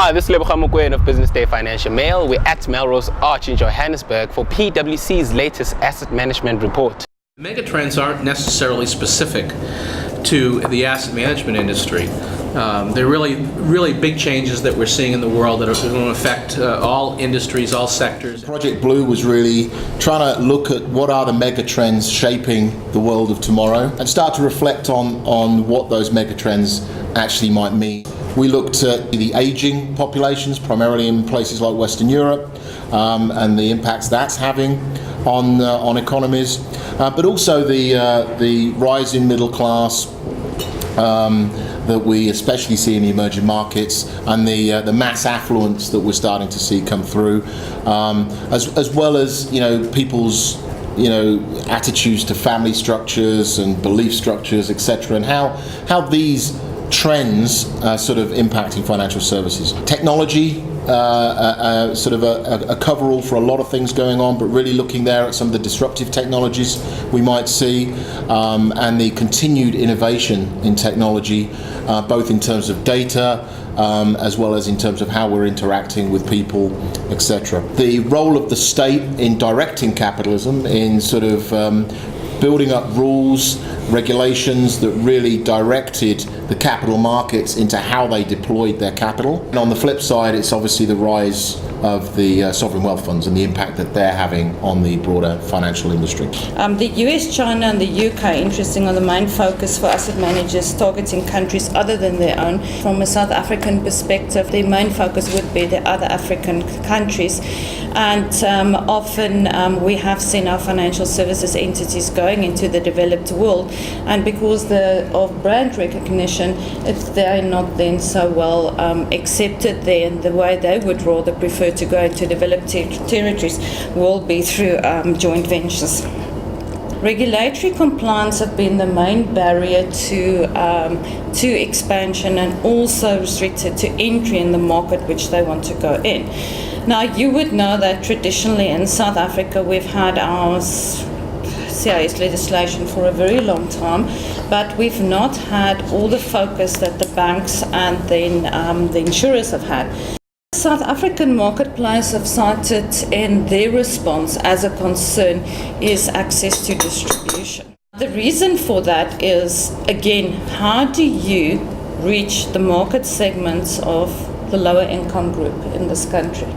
Hi, this is Lebogang Mokoena of Business Day Financial Mail. We're at Melrose Arch in Johannesburg for PwC's latest asset management report. Megatrends aren't necessarily specific to the asset management industry. They're really big changes that we're seeing in the world that are going to affect all industries, all sectors. Project Blue was really trying to look at what are the megatrends shaping the world of tomorrow and start to reflect on what those megatrends actually might mean. We looked at the aging populations, primarily in places like Western Europe, and the impacts that's having on economies, but also the rise in middle class that we especially see in the emerging markets, and the mass affluence that we're starting to see come through, as well as people's attitudes to family structures and belief structures, etc., and how these trends are sort of impacting financial services. Technology, sort of a coverall for a lot of things going on, but really looking there at some of the disruptive technologies we might see, and the continued innovation in technology, both in terms of data, as well as in terms of how we're interacting with people, etc. The role of the state in directing capitalism, in sort of building up rules, regulations that really directed the capital markets into how they deployed their capital. And on the flip side, it's obviously the rise of the sovereign wealth funds and the impact that they're having on the broader financial industry. The US, China and the UK, interesting, are the main focus for asset managers targeting countries other than their own. From a South African perspective, the main focus would be the other African countries. And often we have seen our financial services entities going into the developed world, and because of brand recognition, if they're not then so well accepted there, and the way they would rather prefer to go into developed territories will be through joint ventures. Regulatory compliance have been the main barrier to expansion, and also restricted to entry in the market which they want to go in. Now, you would know that traditionally in South Africa we've had our CIS legislation for a very long time, but we've not had all the focus that the banks and then the insurers have had. South African marketplace have cited in their response as a concern is access to distribution. The reason for that is, again, how do you reach the market segments of the lower income group in this country?